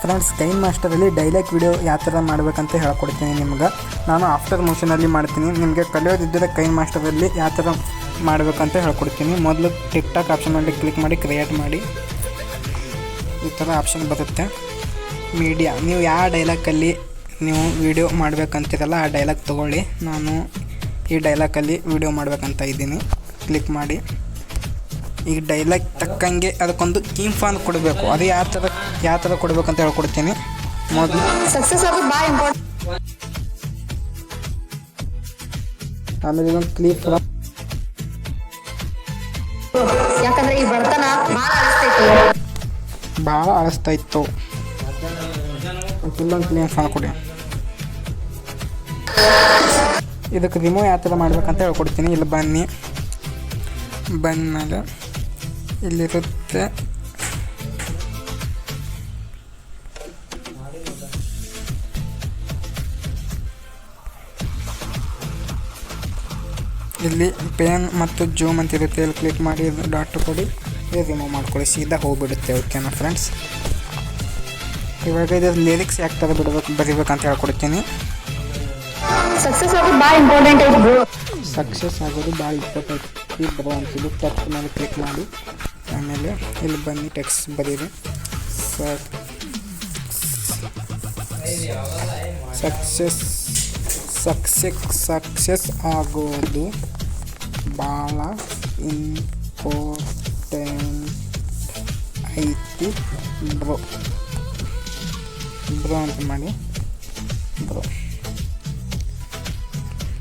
Friends, ಕೈನ್ ಮಾಸ್ಟರಲ್ಲಿ dialogue video ಯಾವ ಥರ ಮಾಡಬೇಕಂತ ಹೇಳ್ಕೊಡ್ತೀನಿ ನಿಮ್ಗೆ. ನಾನು ಆಫ್ಟರ್ ಮೋಷನಲ್ಲಿ ಮಾಡ್ತೀನಿ. ನಿಮಗೆ ಕಲಿಯೋದಿದ್ದರೆ ಕೈನ್ ಮಾಸ್ಟರಲ್ಲಿ ಯಾವ ಥರ ಮಾಡಬೇಕಂತ ಹೇಳ್ಕೊಡ್ತೀನಿ. ಮೊದಲು ಟಿಕ್ ಟಾಕ್ ಆಪ್ಷನಲ್ಲಿ ಕ್ಲಿಕ್ ಮಾಡಿ ಕ್ರಿಯೇಟ್ ಮಾಡಿ. ಈ ಥರ ಆಪ್ಷನ್ ಬರುತ್ತೆ. ಮೀಡಿಯಾ, ನೀವು ಯಾವ ಡೈಲಾಗಲ್ಲಿ ನೀವು ವಿಡಿಯೋ ಮಾಡಬೇಕಂತಿರಲ್ಲ ಆ ಡೈಲಾಗ್ ತೊಗೊಳ್ಳಿ. ನಾನು ಈ ಡೈಲಾಗಲ್ಲಿ ವಿಡಿಯೋ ಮಾಡಬೇಕಂತ ಇದ್ದೀನಿ. ಕ್ಲಿಕ್ ಮಾಡಿ. ಈಗ ಡೈಲಾಗ್ ತಕ್ಕಂಗೆ ಅದಕ್ಕೊಂದು ಥೀಮ್ ಫಾನ್ ಕೊಡಬೇಕು. ಅದು ಯಾವ ಥರ ಕೊಡಬೇಕಂತ ಹೇಳ್ಕೊಡ್ತೀನಿ. ಮೊದಲು ಸಕ್ಸಸ್ ಆಗೋದು ಭಾಳ ಇಂಪಾರ್ಟೆಂಟ್. ಆಮೇಲೆ ಇದೊಂದು ಕ್ಲಿಪ್ ಯಾಕಂದ್ರೆ ಈ ಬಡತನ ಭಾಳ ಅಳಿಸ್ತಾ ಇತ್ತು. ಇಲ್ಲೊಂದು ಕ್ಲೀನ್ ಫಾನ್ ಕೊಡಿ. ಇದಕ್ಕೆ ರಿಮೂವ್ ಯಾವ ಥರ ಮಾಡ್ಬೇಕಂತ ಹೇಳ್ಕೊಡ್ತೀನಿ. ಇಲ್ಲಿ ಬನ್ನಿ. ಬಂದಮೇಲೆ ಇಲ್ಲಿರುತ್ತೆ ಇಲ್ಲಿ ಪೇನ್ ಮತ್ತು ಜೂಮ್ ಅಂತ ಇರುತ್ತೆ. ಇಲ್ಲಿ ಕ್ಲಿಕ್ ಮಾಡಿ ಡಾಟ್ ಕೊಡಿ, ರಿಮೂವ್ ಮಾಡ್ಕೊಳ್ಳಿ. ಸೀದಾ ಹೋಗ್ಬಿಡುತ್ತೆ. ಓಕೆನಾ ಫ್ರೆಂಡ್ಸ್, ಇವಾಗ ಇದು ಲಿರಿಕ್ಸ್ ಯಾಕೆ ಥರ ಬರಿಬೇಕಂತ ಹೇಳ್ಕೊಡ್ತೀನಿ. ಸಕ್ಸಸ್ ಆಗೋದು ಭಾಳ ಇಂಪಾರ್ಟೆಂಟ್ ಐತಿ ಬ್ರೋ. ಸಕ್ಸಸ್ ಆಗೋದು ಭಾಳ ಇಂಪಾರ್ಟೆಂಟ್ ಈ ಬ್ರೋ ಅಂತಿದ್ದು ಟೆಕ್ಸ್ಟ್ ಮೇಲೆ ಕ್ಲಿಕ್ ಮಾಡಿ. ಆಮೇಲೆ ಇಲ್ಲಿ ಬನ್ನಿ, ಟೆಕ್ಸ್ಟ್ ಬರೀರಿ. ಸಕ್ಸಸ್ ಆಗೋದು ಭಾಳ ಇಂಪಾರ್ಟೆಂಟ್ ಐತಿ ಬ್ರೋ ಅಂತ ಮಾಡಿ. ಬ್ರೋ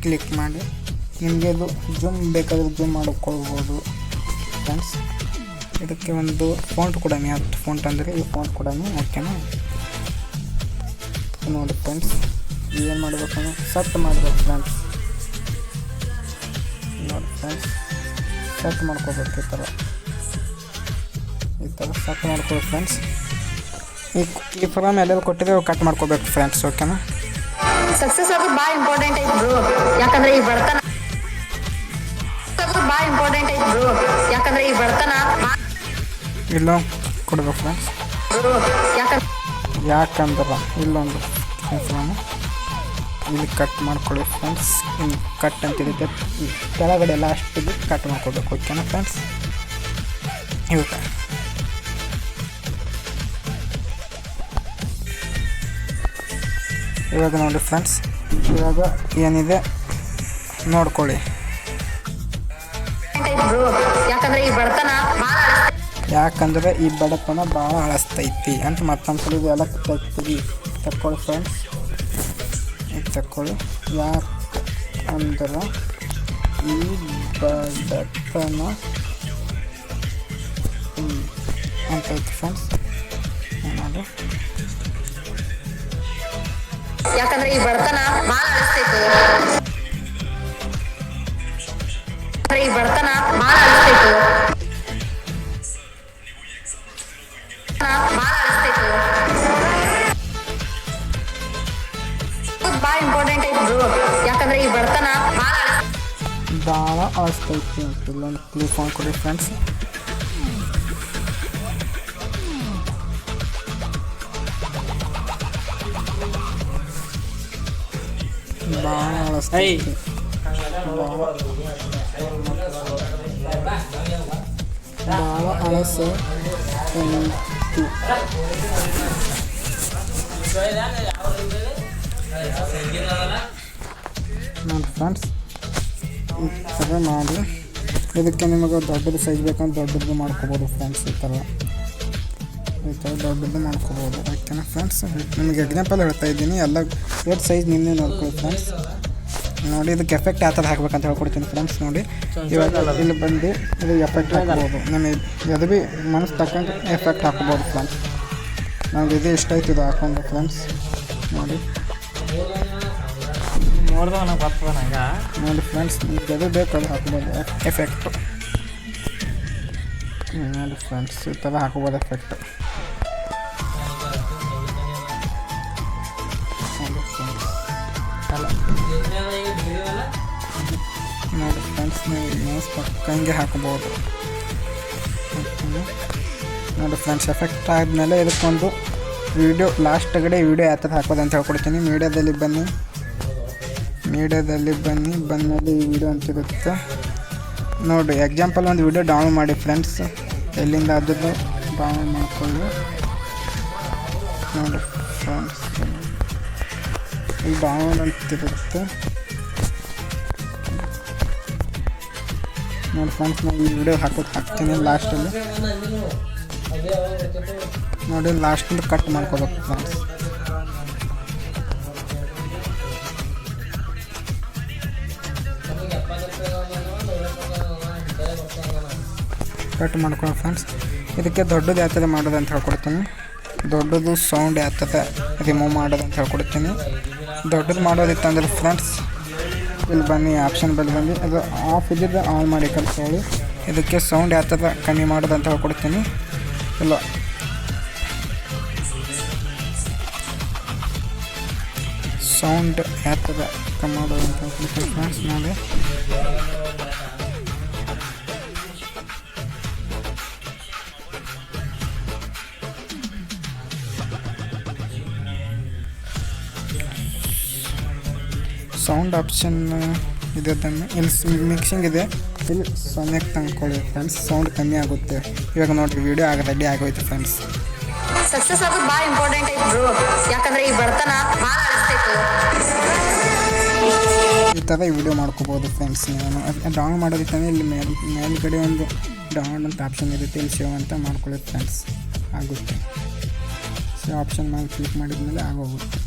ಕ್ಲಿಕ್ ಮಾಡಿ. ನಿಮಗೆ ಇದು ಜೂಮ್ ಬೇಕಾದರೆ ಜೂಮ್ ಮಾಡಿಕೊಳ್ಬೋದು ಫ್ರೆಂಡ್ಸ್. ಇದಕ್ಕೆ ಒಂದು ಫಾಂಟ್ ಕೂಡ, ಯಾವ ಫಾಂಟ್ ಅಂದರೆ ಈ ಫಾಂಟ್ ಕೂಡ. ಓಕೆನಾ, ನೋಡಿ ಫ್ರೆಂಡ್ಸ್, ಏನು ಮಾಡಬೇಕು, ಸೆಟ್ ಮಾಡಬೇಕು ಫ್ರೆಂಡ್ಸ್. ನೋಡಿ ಫ್ರೆಂಡ್ಸ್, ಸೆಟ್ ಮಾಡ್ಕೋಬೇಕು. ಈ ಥರ ಸೆಟ್ ಮಾಡ್ಕೋಬೇಕು ಫ್ರೆಂಡ್ಸ್. ಈ ಫಾರ್ಮ್ ಎಲ್ಲೆಲ್ಲಿ ಕೊಟ್ಟಿದ್ರೆ ಕಟ್ ಮಾಡ್ಕೋಬೇಕು ಫ್ರೆಂಡ್ಸ್. ಓಕೆನಾ, ಸಕ್ಸಸ್ ಆಗೋದು ಭಾಳ ಇಂಪಾರ್ಟೆಂಟ್ ಐತಿ ಬ್ರೋ. ಯಾಕಂದ್ರೆ ಈ ಬಡತನ ಭಾಳ ಇಂಪಾರ್ಟೆಂಟ್ ಐತಿ ಬ್ರೋ. ಯಾಕಂದ್ರೆ ಈ ಬಡತನ ಇಲ್ಲ ಕೊಡ್ಬೇಕು ಫ್ರೆಂಡ್ಸ್. ಯಾಕಂದ್ರೆ ಇಲ್ಲೊಂದು ಇಲ್ಲಿ ಕಟ್ ಮಾಡ್ಕೊಳ್ಳಿ ಫ್ರೆಂಡ್ಸ್. ಕಟ್ ಅಂತಿರುತ್ತೆ, ಕೆಳಗಡೆ ಲಾಸ್ಟಿಗೆ ಕಟ್ ಮಾಡ್ಕೊಳ್ಬೇಕು. ಓಕೆನಾ ಫ್ರೆಂಡ್ಸ್, ಇವಾಗ ನೋಡಿ ಫ್ರೆಂಡ್ಸ್, ಇವಾಗ ಏನಿದೆ ನೋಡ್ಕೊಳ್ಳಿ. ಯಾಕಂದರೆ ಈ ಬಡತನ ಭಾಳ ಅಳಿಸ್ತೈತಿ ಅಂತ ಮತ್ತೊಂದ್ಸಲ ಇದೆಲ್ಲ ತಕ್ಕೊಳ್ಳಿ ಫ್ರೆಂಡ್ಸ್. ಇದು ತಕ್ಕೊಳ್ಳಿ. ಯಾಕಂದ್ರೆ ಈ ಬಡತನ ಅಂತೈತಿ ಫ್ರೆಂಡ್ಸ್. ನೋಡಿ, ಯಾಕಂದ್ರೆ ಈ ಬಡತನ ಭಾಳ ಅಳಿಸ್ತೈತಿ. ಈ ಬಡತನ ಭಾಳ ಅಳಿಸ್ತೈತಿ. ಭಾಳ ಇಂಪಾರ್ಟೆಂಟ್ ಐತಿ ಬ್ರೋ. ಯಾಕಂದ್ರೆ ಈ ಬಡತನ ಭಾಳ ಅಳಿಸ್ತೈತಿ ಅಂತ ಇಲ್ಲೊಂದು ಕ್ಲಿಕ್ ಮಾಡ್ಕೊಡಿ ಫ್ರೆಂಡ್ಸ್. ಭಾಳ ಅಳಿಸ್ತೈತಿ. ಭಾಳ ಅಳಸೆ ನೋಡಿ ಫ್ರೆಂಡ್ಸ್, ಈ ಥರ ಮಾಡಿ. ಇದಕ್ಕೆ ನಿಮಗೆ ದೊಡ್ಡದು ಸೈಜ್ ಬೇಕಂದ್ರೆ ದೊಡ್ಡದು ಮಾಡ್ಕೋಬೋದು ಫ್ರೆಂಡ್ಸ್. ಈ ಥರ ದೊಡ್ಡದು ಮಾಡ್ಕೋಬೋದು. ಓಕೆನಾ ಫ್ರೆಂಡ್ಸ್, ನಿಮಗೆ ಎಕ್ಸಾಂಪಲ್ ಹೇಳ್ತಾ ಇದ್ದೀನಿ. ಎಲ್ಲ ಎಷ್ಟು ಸೈಜ್ ನಿನ್ನೆ ನೋಡ್ಕೊಳ್ಳಿ ಫ್ರೆಂಡ್ಸ್. ನೋಡಿ, ಇದಕ್ಕೆ ಎಫೆಕ್ಟ್ ಯಾವ ಥರ ಹಾಕ್ಬೇಕಂತ ಹೇಳ್ಕೊಡ್ತೀನಿ ಫ್ರೆಂಡ್ಸ್. ನೋಡಿ, ಇವಾಗ ಇಲ್ಲಿ ಬಂದು ಇದು ಎಫೆಕ್ಟ್ ಹಾಕ್ಬೋದು. ನಮಗೆ ಅದು ಭೀ ಮನಸ್ಸು ತಕ್ಕಂಗೆ ಎಫೆಕ್ಟ್ ಹಾಕ್ಬೋದು ಫ್ರೆಂಡ್ಸ್. ನಮ್ಗೆ ಇದು ಇಷ್ಟ ಆಯ್ತು ಇದು ಹಾಕೊಂಡು ಫ್ರೆಂಡ್ಸ್. ನೋಡಿ ಫ್ರೆಂಡ್ಸ್, ನಿಮ್ಗೆ ಎದು ಬೇಕು ಅದು ಹಾಕ್ಬೋದು ಎಫೆಕ್ಟು. ನೋಡಿ ಫ್ರೆಂಡ್ಸ್, ಈ ಥರ ಹಾಕ್ಬೋದು ಎಫೆಕ್ಟ್. ನೋಡಿ ಫ್ರೆಂಡ್ಸ್, ನೀವು ಪಕ್ಕಂಗೆ ಹಾಕ್ಬೋದು. ನೋಡಿ ಫ್ರೆಂಡ್ಸ್, ಎಫೆಕ್ಟ್ ಆದಮೇಲೆ ಇದಕ್ಕೊಂದು ವೀಡಿಯೋ ಲಾಸ್ಟ್ ಕಡೆ ವೀಡಿಯೋ ಯಾವ ಥರ ಹಾಕೋದು ಅಂತ ಹೇಳ್ಕೊಡ್ತೀನಿ. ಮೀಡಿಯಾದಲ್ಲಿ ಬನ್ನಿ ಬಂದಮೇಲೆ ಈ ವಿಡಿಯೋ ಅಂತಿರುತ್ತೆ ನೋಡಿ. ಎಕ್ಸಾಂಪಲ್ ಒಂದು ವಿಡಿಯೋ ಡೌನ್ಲೋಡ್ ಮಾಡಿ ಫ್ರೆಂಡ್ಸ್, ಎಲ್ಲಿಂದ ಆದರೂ ಡೌನ್ಲೋಡ್ ಮಾಡ್ಕೊಳ್ಳಿ ನೋಡಿ ಫ್ರೆಂಡ್ಸ್. ಈ ಡೌನ್ಲೋಡ್ ಅಂತಿರುತ್ತೆ ನೋಡಿ ಫ್ರೆಂಡ್ಸ್. ನಾನು ಈ ವಿಡಿಯೋ ಹಾಕ್ತೀನಿ ಲಾಸ್ಟಲ್ಲಿ ನೋಡಿ. ಲಾಸ್ಟಿಂದ ಕಟ್ ಮಾಡ್ಕೋಬೇಕು ಫ್ರೆಂಡ್ಸ್. ಕಟ್ ಮಾಡ್ಕೊಳ್ಳೋ ಫ್ರೆಂಡ್ಸ್. ಇದಕ್ಕೆ ದೊಡ್ಡದು ಯಾವ ಥರ ಮಾಡೋದು ಅಂತ ಹೇಳ್ಕೊಡ್ತೀನಿ. ದೊಡ್ಡದು ಸೌಂಡ್ ಯಾವ ಥರ ರಿಮೂವ್ ಮಾಡೋದು ಅಂತ ಹೇಳ್ಕೊಡ್ತೀನಿ. ದೊಡ್ಡದು ಮಾಡೋದಿತ್ತಂದ್ರೆ ಫ್ರೆಂಡ್ಸ್ ಇಲ್ಲಿ ಬನ್ನಿ, ಆಪ್ಷನ್ ಬಂದು ಅದು ಆಫ್ ಇದ್ದಿದ್ದು ಆನ್ ಮಾಡಿ ಕಲ್ತ್ಕೊಳ್ಳಿ. ಇದಕ್ಕೆ ಸೌಂಡ್ ಯಾವ ಥರ ಕಮ್ಮಿ ಮಾಡೋದು ಅಂತ ಹೇಳ್ಕೊಡ್ತೀನಿ. ಇಲ್ಲ ಸೌಂಡ್ ಯಾವ ಥರ ಕಮ್ಮಿ ಮಾಡೋದು ಅಂತ ಹೇಳ್ಕೊಡ್ತೀನಿ ಫ್ರೆಂಡ್ಸ್ ನೋಡಿ. ಸೌಂಡ್ ಆಪ್ಷನ್ ಇದೆ ತಾನೆ, ಇಲ್ಲಿ ಮಿಕ್ಸಿಂಗ್ ಇದೆ, ಇಲ್ಲಿ 0ಕ್ಕೆ ತಂದ್ಕೊಳ್ಳಿ ಫ್ರೆಂಡ್ಸ್. ಸೌಂಡ್ ಕಮ್ಮಿ ಆಗುತ್ತೆ. ಇವಾಗ ನೋಡಿರಿ ವಿಡಿಯೋ ರೆಡಿ ಆಗೋಯ್ತು ಫ್ರೆಂಡ್ಸ್. ಸಕ್ಸಸ್ ಆಗೋದು ಭಾಳ ಇಂಪಾರ್ಟೆಂಟ್ ಐತಿ ಬ್ರೋ, ಯಾಕಂದ್ರೆ ಈ ಬಡತನ ಭಾಳ ಅನಿಸ್ತೈತು. ಈ ಥರ ವಿಡಿಯೋ ಮಾಡ್ಕೋಬೋದು ಫ್ರೆಂಡ್ಸ್. ನೀವು ಡೌನ್ಲೋಡ್ ಮಾಡೋದಿತ್ತಾನೆ ಇಲ್ಲಿ ಮೇಲ್ಗಡೆ ಒಂದು ಡೌನ್ಲೋಡ್ ಅಂತ ಆಪ್ಷನ್ ಇರುತ್ತೆ, ಇಲ್ಲಿ ಸೇವ್ ಅಂತ ಮಾಡ್ಕೊಳ್ಳಿ ಫ್ರೆಂಡ್ಸ್. ಆಗುತ್ತೆ. ಸೇವ್ ಆಪ್ಷನ್ ಮೇಲೆ ಕ್ಲಿಕ್ ಮಾಡಿದ್ಮೇಲೆ ಆಗೋಗುತ್ತೆ.